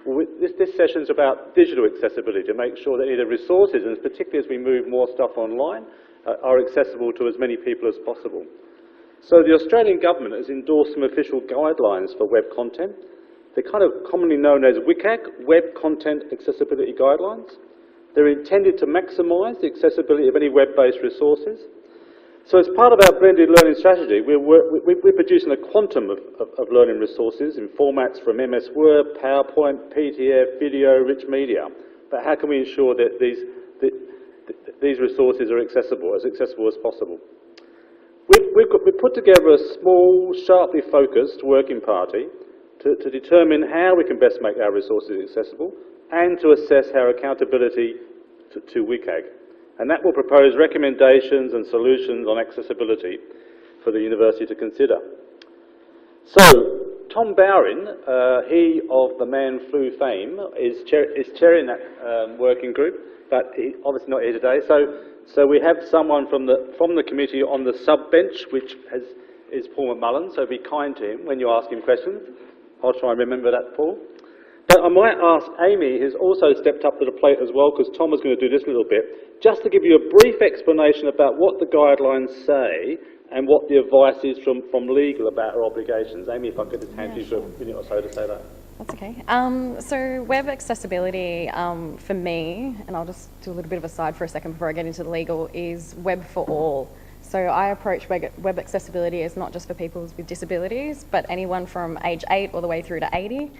This session is about digital accessibility, to make sure that any of the resources, and particularly as we move more stuff online, are accessible to as many people as possible. So the Australian government has endorsed some official guidelines for web content. They're kind of commonly known as WCAG, Web Content Accessibility Guidelines. They're intended to maximise the accessibility of any web-based resources. So as part of our blended learning strategy, we're producing a quantum of learning resources in formats from MS Word, PowerPoint, PDF, video, rich media. But how can we ensure that these resources are accessible as possible? We've put together a small, sharply focused working party to determine how we can best make our resources accessible and to assess our accountability to WCAG. And that will propose recommendations and solutions on accessibility for the university to consider. So, Tom Bowring, he of the Man Flu fame, is chairing that working group, but he's obviously not here today. So we have someone from the committee on the sub-bench, which is Paul Macmullen, so be kind to him when you ask him questions. I'll try and remember that, Paul. But I might ask Amy, who's also stepped up to the plate as well, because Tom was going to do this a little bit, just to give you a brief explanation about what the guidelines say and what the advice is from legal about our obligations. Amy, if I could just hand you for a minute or so to say that. That's okay. So web accessibility for me, and I'll just do a little bit of a side for a second before I get into the legal, is web for all. So I approach web accessibility as not just for people with disabilities, but anyone from age 8 all the way through to 80.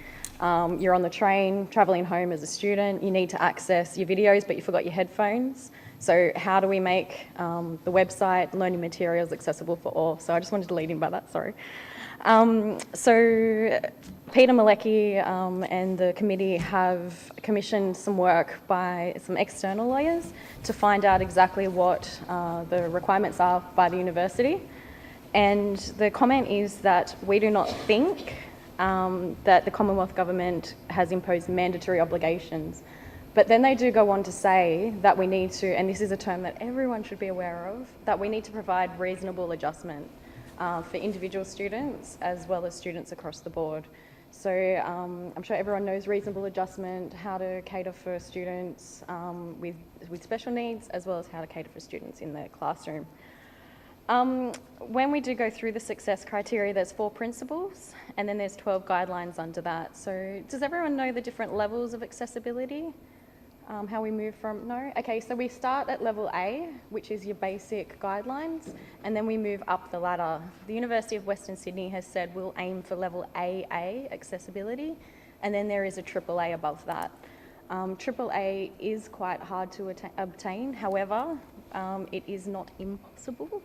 You're on the train, travelling home as a student, you need to access your videos, but you forgot your headphones. So how do we make the website, learning materials accessible for all? So I just wanted to lead in by that, sorry. So Peter Malecki and the committee have commissioned some work by some external lawyers to find out exactly what the requirements are by the university. And the comment is that we do not think that the Commonwealth Government has imposed mandatory obligations. But then they do go on to say that we need to, and this is a term that everyone should be aware of, that we need to provide reasonable adjustment for individual students as well as students across the board. So I'm sure everyone knows reasonable adjustment, how to cater for students with special needs, as well as how to cater for students in the classroom. When we do go through the success criteria, there's 4 principles, and then there's 12 guidelines under that. So does everyone know the different levels of accessibility? How we move from, no? Okay, so we start at level A, which is your basic guidelines, and then we move up the ladder. The University of Western Sydney has said we'll aim for level AA accessibility, and then there is a AAA above that. AAA is quite hard to obtain, however, it is not impossible.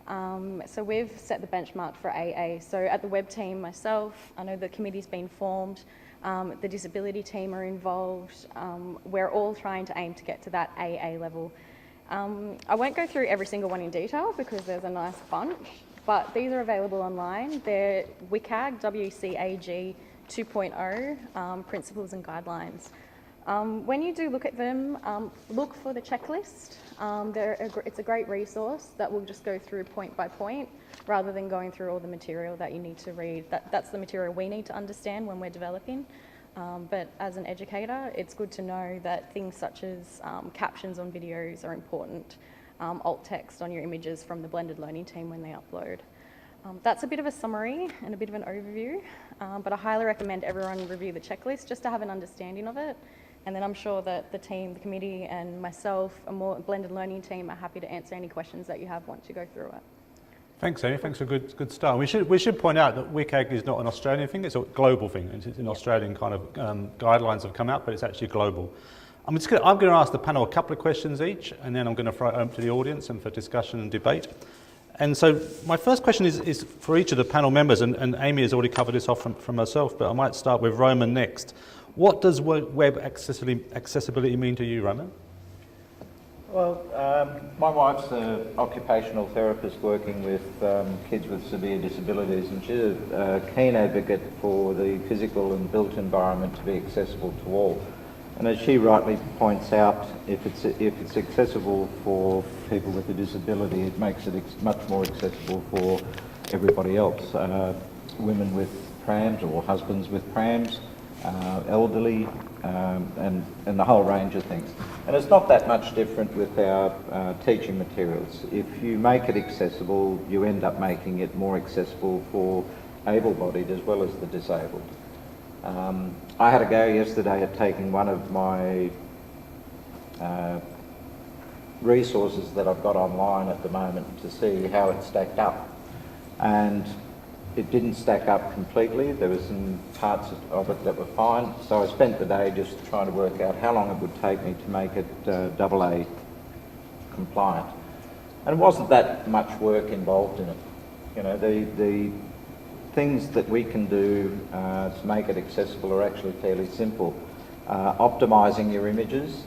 So we've set the benchmark for AA. So at the web team, myself, I know the committee's been formed, the disability team are involved. We're all trying to aim to get to that AA level. I won't go through every single one in detail because there's a nice bunch, but these are available online. They're WCAG, WCAG 2.0, Principles and Guidelines. When you do look at them, look for the checklist. It's a great resource that will just go through point by point rather than going through all the material that you need to read. That's the material we need to understand when we're developing. But as an educator, it's good to know that things such as captions on videos are important, alt text on your images from the blended learning team when they upload. That's a bit of a summary and a bit of an overview, but I highly recommend everyone review the checklist just to have an understanding of it. And then I'm sure that the team, the committee and myself, a more blended learning team are happy to answer any questions that you have once you go through it. Thanks, Amy. Thanks for a good start. We should point out that WCAG is not an Australian thing, it's a global thing. It's an Australian kind of guidelines have come out, but it's actually global. I'm going to ask the panel a couple of questions each, and then I'm going to throw it open to the audience and for discussion and debate. And so my first question is for each of the panel members, and Amy has already covered this off from herself, but I might start with Roman next. What does web accessibility mean to you, Roman? Well, my wife's an occupational therapist working with kids with severe disabilities, and she's a keen advocate for the physical and built environment to be accessible to all. And as she rightly points out, if it's accessible for people with a disability, it makes it much more accessible for everybody else. Women with prams or husbands with prams, elderly, and the whole range of things. And it's not that much different with our teaching materials. If you make it accessible, you end up making it more accessible for able-bodied as well as the disabled. I had a go yesterday at taking one of my resources that I've got online at the moment to see how it stacked up. And it didn't stack up completely. There were some parts of it that were fine. So I spent the day just trying to work out how long it would take me to make it AA compliant. And it wasn't that much work involved in it. You know, the things that we can do to make it accessible are actually fairly simple. Optimising your images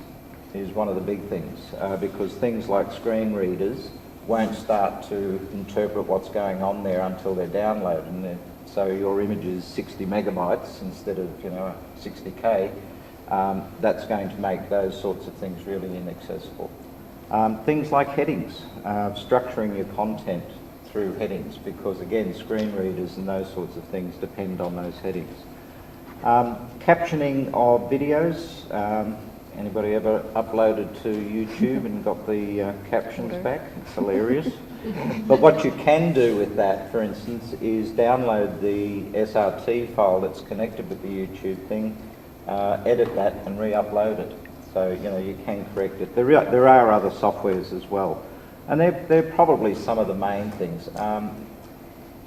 is one of the big things, because things like screen readers won't start to interpret what's going on there until they're downloaded. And so your image is 60 megabytes instead of 60K. That's going to make those sorts of things really inaccessible. Things like headings, structuring your content through headings, because again, screen readers and those sorts of things depend on those headings. Captioning of videos. Anybody ever uploaded to YouTube and got the captions back? It's hilarious. But what you can do with that, for instance, is download the SRT file that's connected with the YouTube thing, edit that and re-upload it. So, you can correct it. There are other softwares as well. And they're probably some of the main things.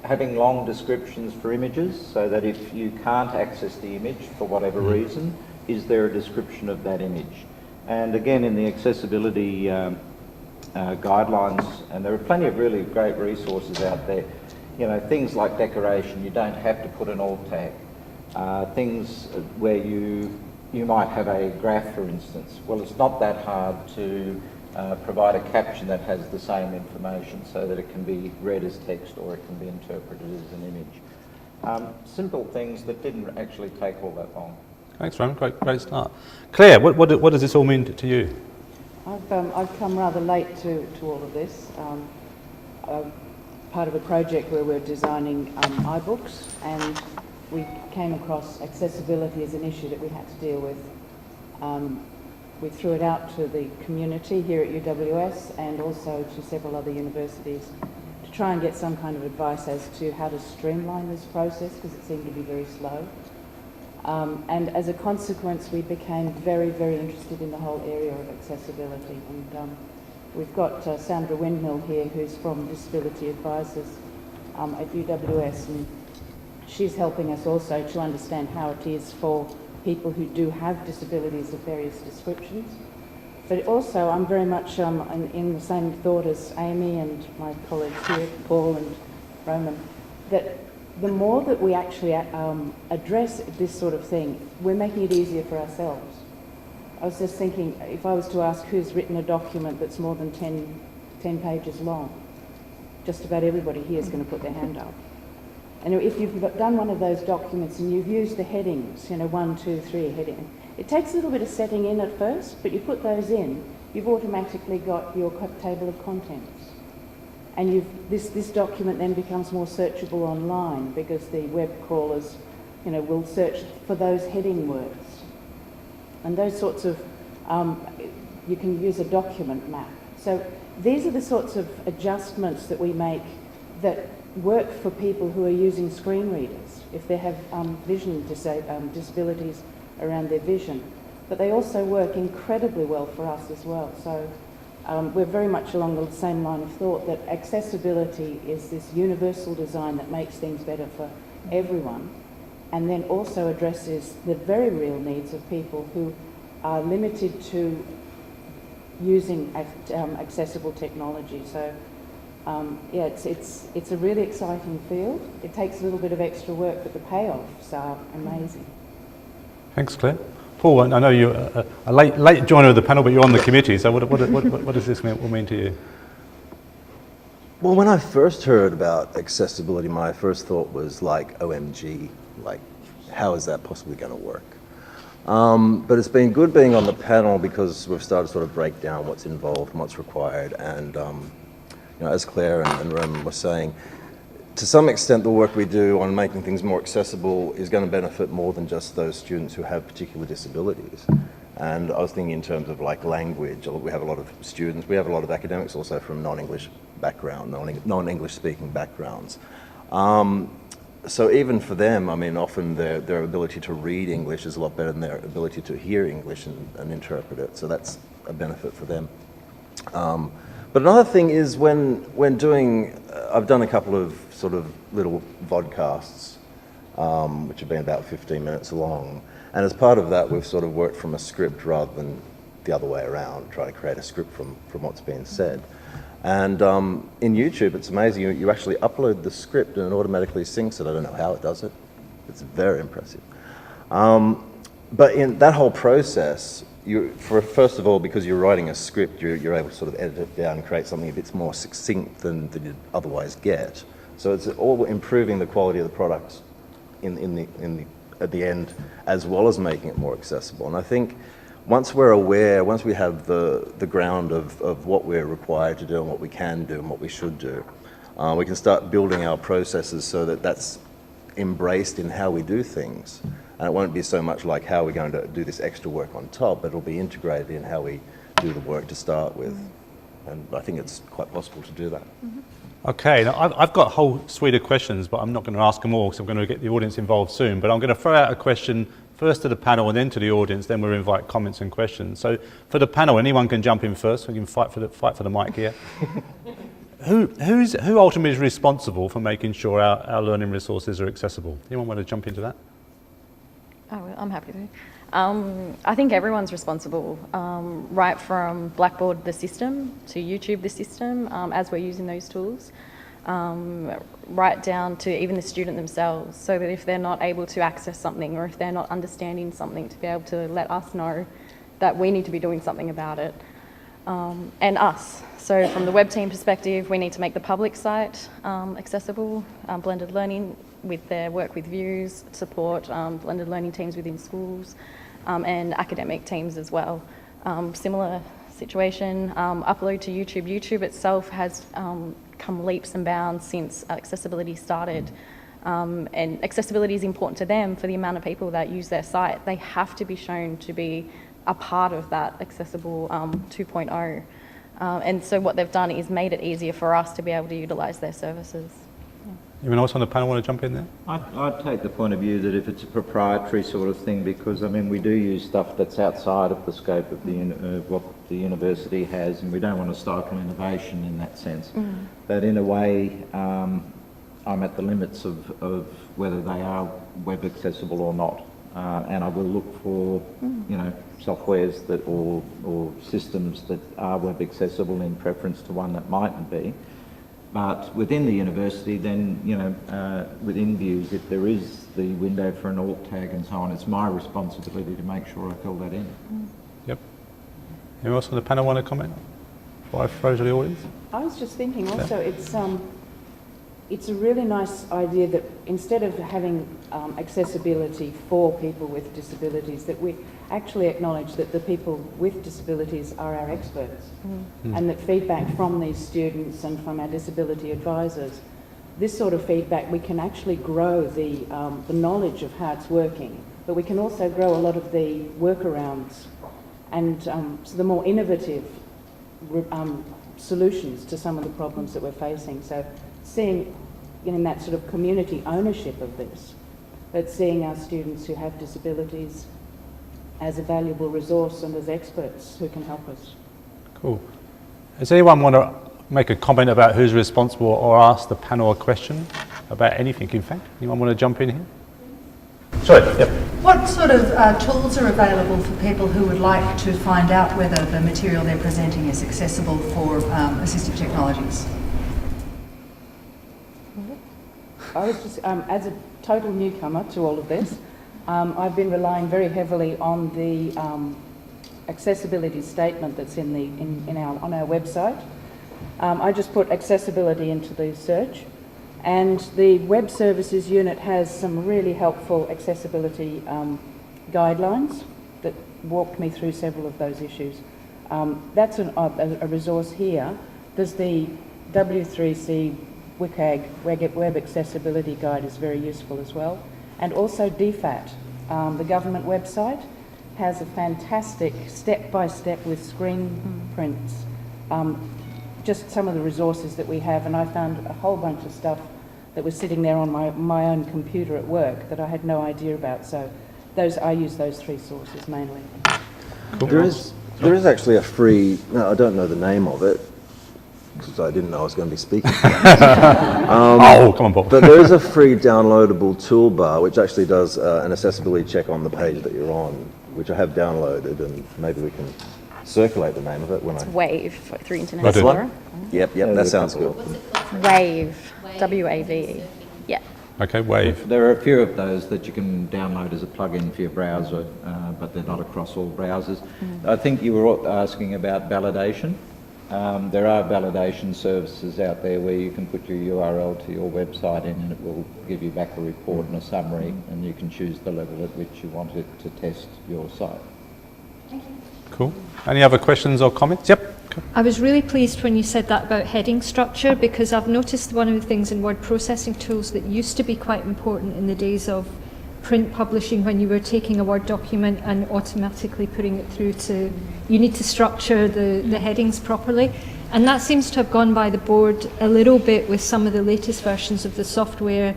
Having long descriptions for images, so that if you can't access the image for whatever reason, is there a description of that image? And again, in the accessibility guidelines, and there are plenty of really great resources out there, things like decoration, you don't have to put an alt tag. Things where you might have a graph, for instance. Well, it's not that hard to provide a caption that has the same information so that it can be read as text or it can be interpreted as an image. Simple things that didn't actually take all that long. Thanks, Roman. Great start. Claire, what does this all mean to you? I've come rather late to all of this. Part of a project where we're designing iBooks, and we came across accessibility as an issue that we had to deal with. We threw it out to the community here at UWS and also to several other universities to try and get some kind of advice as to how to streamline this process, because it seemed to be very slow. And as a consequence, we became very, very interested in the whole area of accessibility. And we've got Sandra Windmill here, who's from Disability Advisors at UWS, and she's helping us also to understand how it is for people who do have disabilities of various descriptions. But also, I'm very much in the same thought as Amy and my colleagues here, Paul and Roman, that the more that we actually address this sort of thing, we're making it easier for ourselves. I was just thinking, if I was to ask who's written a document that's more than 10 pages long, just about everybody here is going to put their hand up. And if you've done one of those documents and you've used the headings, 1, 2, 3 heading, it takes a little bit of setting in at first, but you put those in, you've automatically got your table of contents. And this document then becomes more searchable online, because the web crawlers, will search for those heading words. And those sorts of, you can use a document map. So these are the sorts of adjustments that we make that work for people who are using screen readers, if they have vision disabilities around their vision. But they also work incredibly well for us as well. So we're very much along the same line of thought, that accessibility is this universal design that makes things better for everyone, and then also addresses the very real needs of people who are limited to using accessible technology. So yeah, it's a really exciting field. It takes a little bit of extra work, but the payoffs are amazing. Thanks, Claire. Paul, I know you're a late joiner of the panel, but you're on the committee, so what does this mean to you? Well, when I first heard about accessibility, my first thought was like, OMG, like, how is that possibly going to work? But it's been good being on the panel, because we've started to sort of break down what's involved and what's required. And as Claire and Roman were saying, to some extent, the work we do on making things more accessible is going to benefit more than just those students who have particular disabilities. And I was thinking in terms of like language. We have a lot of students, we have a lot of academics also from non-English background, non-English speaking backgrounds. So even for them, I mean, often their ability to read English is a lot better than their ability to hear English and interpret it. So that's a benefit for them. But another thing is when doing, I've done a couple of sort of little vodcasts, which have been about 15 minutes long. And as part of that, we've sort of worked from a script rather than the other way around, try to create a script from what's being said. And in YouTube, it's amazing. You actually upload the script and it automatically syncs it. I don't know how it does it. It's very impressive. But in that whole process, first of all, because you're writing a script, you're able to sort of edit it down and create something a bit more succinct than you'd otherwise get. So it's all improving the quality of the product at the end, as well as making it more accessible. And I think once we're aware, once we have the ground of what we're required to do and what we can do and what we should do, we can start building our processes so that that's embraced in how we do things. And it won't be so much like how we're going to do this extra work on top, but it'll be integrated in how we do the work to start with. And I think it's quite possible to do that. Okay, now I've got a whole suite of questions, but I'm not going to ask them all because I'm going to get the audience involved soon. But I'm going to throw out a question first to the panel and then to the audience, then we'll invite comments and questions. So for the panel, anyone can jump in first. We can fight for the mic here. Who ultimately is responsible for making sure our learning resources are accessible? Anyone want to jump into that? Oh, I'm happy to. I think everyone's responsible, right from Blackboard, the system, to YouTube, the system, as we're using those tools, right down to even the student themselves, so that if they're not able to access something or if they're not understanding something, to be able to let us know that we need to be doing something about it, and us. So from the web team perspective, we need to make the public site accessible, blended learning with their work with views, support blended learning teams within schools, and academic teams as well. Similar situation, upload to YouTube. YouTube itself has come leaps and bounds since accessibility started. And accessibility is important to them for the amount of people that use their site. They have to be shown to be a part of that accessible 2.0. And so what they've done is made it easier for us to be able to utilise their services. Anyone else on the panel want to jump in there? I'd take the point of view that if it's a proprietary sort of thing, because I mean we do use stuff that's outside of the scope of what the university has, and we don't want to stifle innovation in that sense. But in a way, I'm at the limits of whether they are web accessible or not, and I will look for softwares that or systems that are web accessible in preference to one that mightn't be. But within the university, then, within views, if there is the window for an alt tag and so on, it's my responsibility to make sure I fill that in. Yep. Anyone else on the panel want to comment before I throw to the audience? I was just thinking also, it's a really nice idea that instead of having accessibility for people with disabilities, that we actually acknowledge that the people with disabilities are our experts, and that feedback from these students and from our disability advisors, this sort of feedback, we can actually grow the knowledge of how it's working, but we can also grow a lot of the workarounds and so the more innovative solutions to some of the problems that we're facing. So seeing in that sort of community ownership of this, but seeing our students who have disabilities as a valuable resource and as experts who can help us. Cool. Does anyone want to make a comment about who's responsible or ask the panel a question about anything, in fact? Anyone want to jump in here? Sorry, yep. What sort of tools are available for people who would like to find out whether the material they're presenting is accessible for assistive technologies? I was just, as a total newcomer to all of this, I've been relying very heavily on the accessibility statement that's on our website. I just put accessibility into the search, and the web services unit has some really helpful accessibility guidelines that walked me through several of those issues. That's a resource here. There's the W3C WCAG, Web Accessibility Guide, is very useful as well. And also DFAT, the government website, has a fantastic step-by-step with screen prints, just some of the resources that we have, and I found a whole bunch of stuff that was sitting there on my own computer at work that I had no idea about. So I use those three sources mainly. Cool. There is actually a free, no, I don't know the name of it, because I didn't know I was going to be speaking. Oh, come on, Bob. But there is a free downloadable toolbar which actually does an accessibility check on the page that you're on, which I have downloaded, and maybe we can circulate the name of it when It's Wave through Internet Right. Explorer. Yep, that sounds good. Wave, W-A-V-E. Yeah. Okay, Wave. There are a few of those that you can download as a plug-in for your browser, but they're not across all browsers. I think you were asking about validation. There are validation services out there where you can put your URL to your website in and it will give you back a report and a summary, and you can choose the level at which you want it to test your site. Cool. Any other questions or comments? Yep. I was really pleased when you said that about heading structure, because I've noticed one of the things in word processing tools that used to be quite important in the days of print publishing, when you were taking a Word document and automatically putting it through to, you need to structure the headings properly. And that seems to have gone by the board a little bit with some of the latest versions of the software.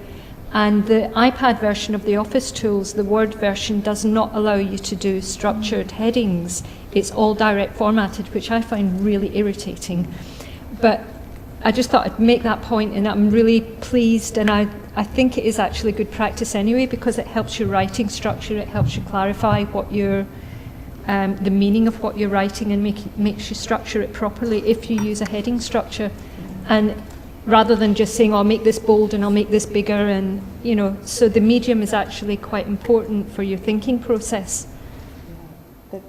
And the iPad version of the Office tools, the Word version, does not allow you to do structured headings. It's all direct formatted, which I find really irritating. But I just thought I'd make that point, and I'm really pleased, and I think it is actually good practice anyway, because it helps your writing structure, it helps you clarify what your the meaning of what you're writing, and makes you structure it properly if you use a heading structure. And rather than just saying, oh, I'll make this bold and I'll make this bigger, and so the medium is actually quite important for your thinking process.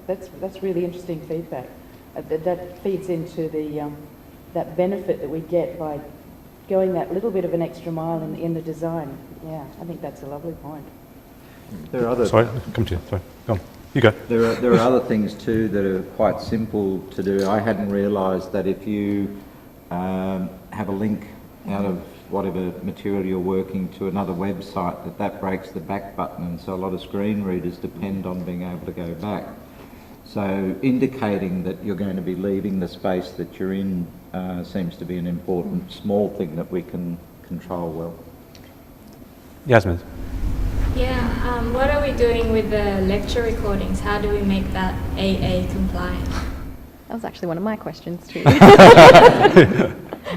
That's really interesting feedback. That feeds into the that benefit that we get by going that little bit of an extra mile in the design. Yeah, I think that's a lovely point. There are other. Sorry, come to you. Sorry, go on. You go. There are other things too that are quite simple to do. I hadn't realised that if you have a link out of whatever material you're working to another website, that breaks the back button, and so a lot of screen readers depend on being able to go back. So indicating that you're going to be leaving the space that you're in seems to be an important small thing that we can control well. Yasmin. Yeah, what are we doing with the lecture recordings? How do we make that AA compliant? That was actually one of my questions too.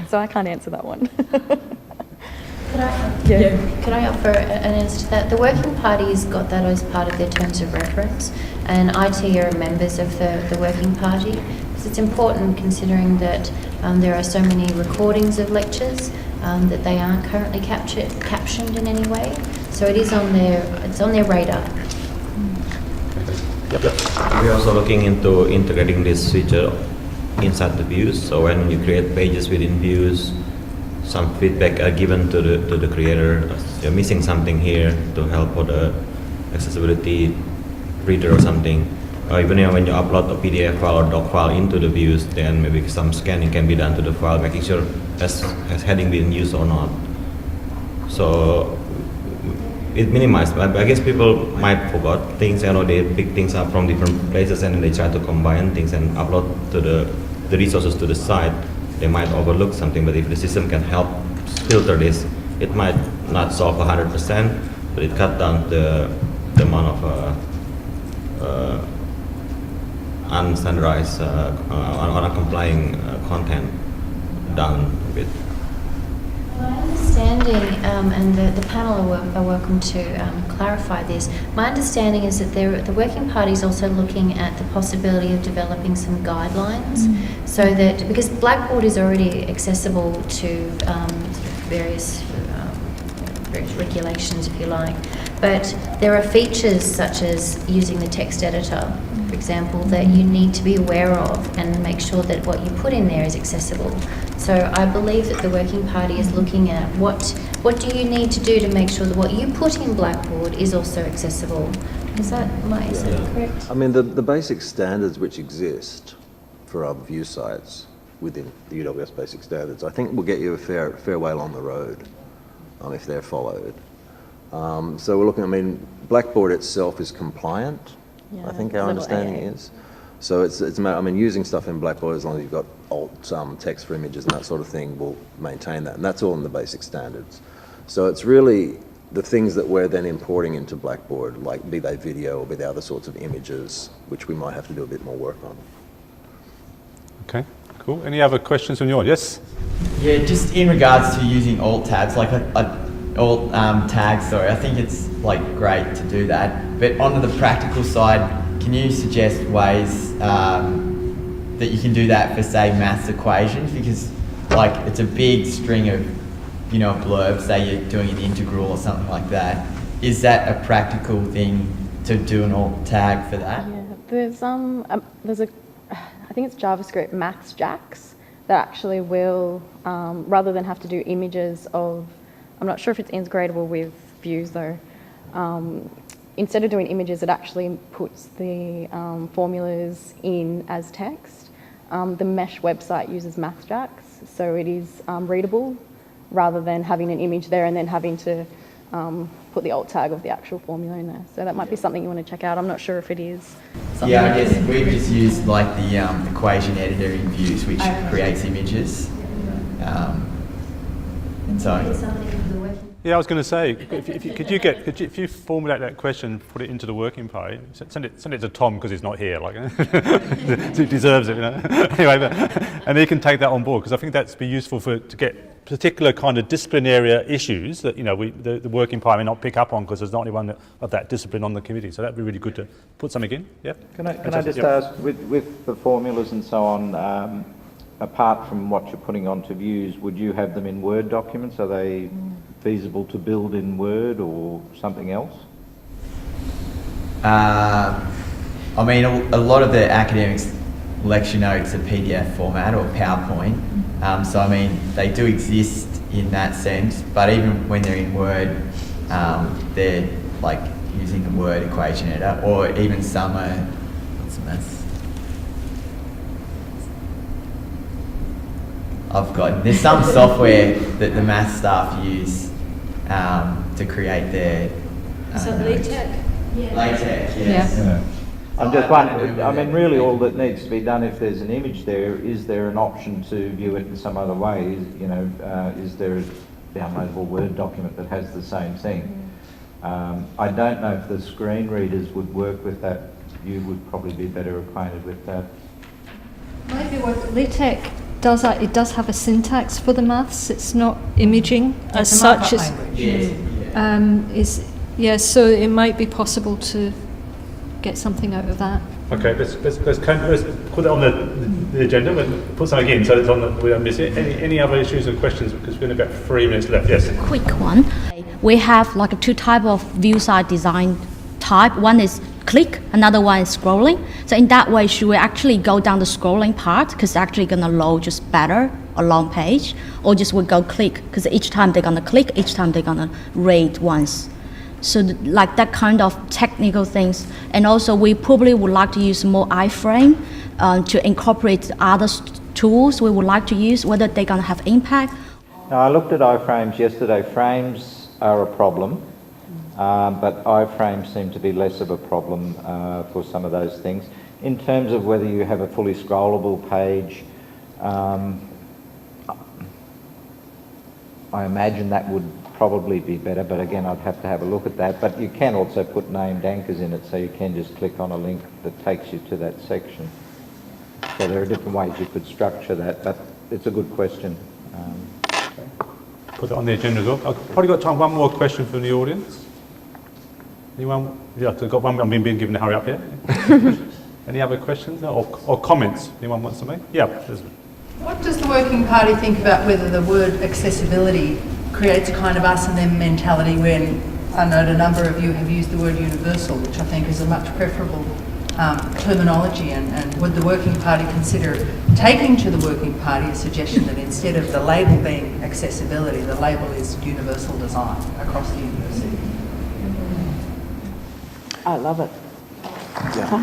So I can't answer that one. Could I offer an answer to that? The Working Party's got that as part of their terms of reference, and IT are members of the Working Party. Because it's important, considering that there are so many recordings of lectures that they aren't currently captioned in any way. So it's on their radar. We're also looking into integrating this feature inside the views. So when you create pages within views, some feedback are given to the creator. You're missing something here to help for the accessibility reader or something. Or even when you upload a PDF file or doc file into the views, then maybe some scanning can be done to the file, making sure has heading been used or not. So it minimized. I guess people might forget things, they pick things up from different places and then they try to combine things and upload to the resources to the site. They might overlook something, but if the system can help filter this, it might not solve 100%, but it cut down the amount of unstandardized, uncomplying content down a bit. My understanding, and the panel are welcome to clarify this, my understanding is that the Working Party is also looking at the possibility of developing some guidelines, so that, because Blackboard is already accessible to various regulations, if you like, but there are features such as using the text editor, for example, that you need to be aware of and make sure that what you put in there is accessible. So I believe that the Working Party is looking at what do you need to do to make sure that what you put in Blackboard is also accessible. Is that correct? I mean, the basic standards which exist for our view sites within the UWS basic standards, I think will get you a fair way along the road if they're followed. So we're looking, I mean, Blackboard itself is compliant, Yeah, I think our little understanding AA. is. So it's a matter, I mean, using stuff in Blackboard, as long as you've got alt text for images and that sort of thing, will maintain that. And that's all in the basic standards. So it's really the things that we're then importing into Blackboard, like be they video or be they other sorts of images, which we might have to do a bit more work on. Okay, cool. Any other questions from the audience? Yes? Yeah, just in regards to using alt tabs, like alt tags, sorry, I think it's like great to do that. But on the practical side, can you suggest ways that you can do that for, say, maths equations? Because like it's a big string of, you know, blurbs, say you're doing an integral or something like that. Is that a practical thing to do an alt tag for that? Yeah, there's a, I think it's JavaScript Mathjax that actually will, rather than have to do images of, I'm not sure if it's integratable with views though, instead of doing images, it actually puts the formulas in as text. The Mesh website uses Mathjax, so it is readable rather than having an image there and then having to put the alt tag of the actual formula in there. So that might be something you want to check out. I'm not sure if it is. Yeah, I guess we've just used like the equation editor in Views, which creates images. And so. Yeah, I was going to say, if you formulate that question, put it into the working party, send it to Tom because he's not here, like he deserves it, you know. Anyway, and he can take that on board because I think that's be useful to get particular kind of discipline area issues that the working party may not pick up on because there's not anyone of that discipline on the committee. So that'd be really good to put something in. Yeah. Can I just ask, with the formulas and so on, apart from what you're putting onto Views, would you have them in Word documents? Are they feasible to build in Word or something else? I mean, a lot of the academics' lecture notes are PDF format or PowerPoint. So, I mean, they do exist in that sense, but even when they're in Word, they're like using the Word equation editor, or even some are, what's the maths? I've forgotten. There's some software that the maths staff use to create their... So LaTeX? Yeah. LaTeX, yes. Yeah. I'm just wondering, I mean, really all that needs to be done if there's an image there, is there an option to view it in some other way? Is there a downloadable Word document that has the same thing? I don't know if the screen readers would work with that. You would probably be better acquainted with that. Maybe what LaTeX does, it does have a syntax for the maths. It's not imaging as such. So it might be possible to get something out of that. Okay, let's put it on the agenda and put something in so it's on we don't miss it. Any other issues or questions, because we've got about 3 minutes left. Yes. Quick one. We have like two type of view site design type. One is click, another one is scrolling. So in that way, should we actually go down the scrolling part because it's actually going to load just better a long page, or just we go click because each time they're going to click, each time they're going to read once. So like that kind of technical things. And also we probably would like to use more iframe to incorporate other tools we would like to use, whether they're going to have impact. Now, I looked at iframes yesterday. Frames are a problem, but iframes seem to be less of a problem for some of those things. In terms of whether you have a fully scrollable page, I imagine that would probably be better, but again, I'd have to have a look at that. But you can also put named anchors in it, so you can just click on a link that takes you to that section. So there are different ways you could structure that, but it's a good question. Put it on the agenda as well. I've probably got time for one more question from the audience. Anyone? Yeah, I've got one. I'm being given a hurry up here. Any other questions or comments anyone wants to make? Yeah. What does the Working Party think about whether the word accessibility creates a kind of us and them mentality when I know a number of you have used the word universal, which I think is a much preferable terminology, and would the Working Party consider taking to the Working Party a suggestion that instead of the label being accessibility, the label is universal design across the university? I love it. Yeah. All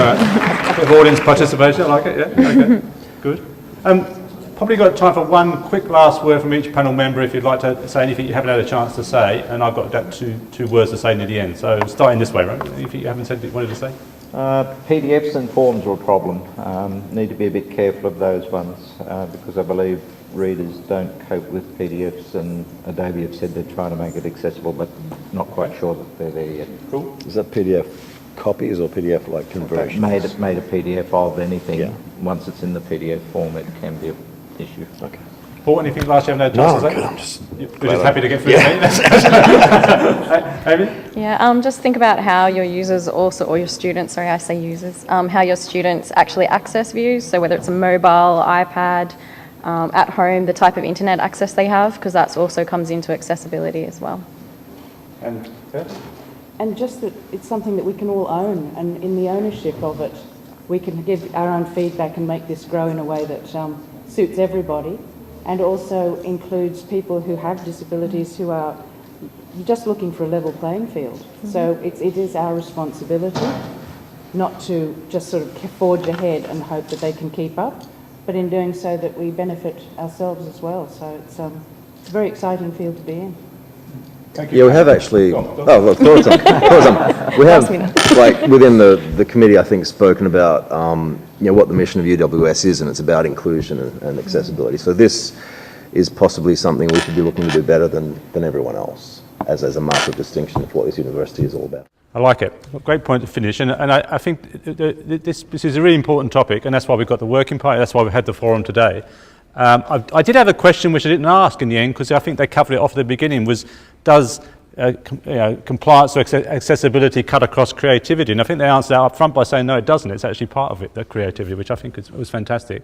right. Audience participation, I like it, yeah? Okay, good. Probably got time for one quick last word from each panel member if you'd like to say anything you haven't had a chance to say, and I've got that two words to say near the end. So starting this way, right? Anything you haven't said that you wanted to say? PDFs and forms are a problem. Need to be a bit careful of those ones because I believe readers don't cope with PDFs, and Adobe have said they're trying to make it accessible, but not quite sure that they're there yet. Cool. Is that PDF copies or PDF like conversions? Made a PDF of anything. Yeah. Once it's in the PDF form, it can be an issue. Okay. Paul, anything last you haven't had a chance to say? I'm just... We're just happy to get through Amy? Yeah, just think about how your users also, or your students, sorry, I say users, how your students actually access views. So whether it's a mobile, iPad, at home, the type of internet access they have, because that also comes into accessibility as well. And just that it's something that we can all own, and in the ownership of it, we can give our own feedback and make this grow in a way that suits everybody, and also includes people who have disabilities who are just looking for a level playing field. Mm-hmm. So it is our responsibility not to just sort of forge ahead and hope that they can keep up, but in doing so that we benefit ourselves as well. So it's a very exciting field to be in. Thank you. Yeah, we have actually. Oh, look, we have, like, within the committee, I think, spoken about what the mission of UWS is, and it's about inclusion and accessibility. So this is possibly something we should be looking to do better than everyone else, as a mark of distinction of what this university is all about. I like it. Great point to finish. And I think this is a really important topic, and that's why we've got the working party, that's why we had the forum today. I did have a question which I didn't ask in the end, because I think they covered it off at the beginning, was does compliance or accessibility cut across creativity? And I think they answered that up front by saying no, it doesn't. It's actually part of it, the creativity, which I think was fantastic.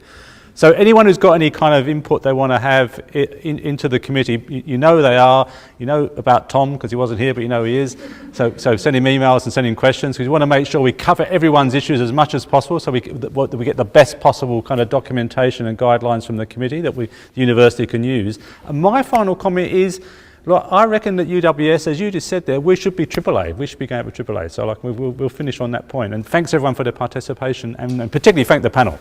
So anyone who's got any kind of input they want to have into the committee, you know who they are, you know about Tom because he wasn't here, but you know he is. So send him emails and send him questions, because we want to make sure we cover everyone's issues as much as possible, so we get the best possible kind of documentation and guidelines from the committee that the university can use. And my final comment is, look, I reckon that UWS, as you just said there, we should be AAA. We should be going for AAA. So we'll finish on that point. And thanks everyone for their participation, and particularly thank the panel.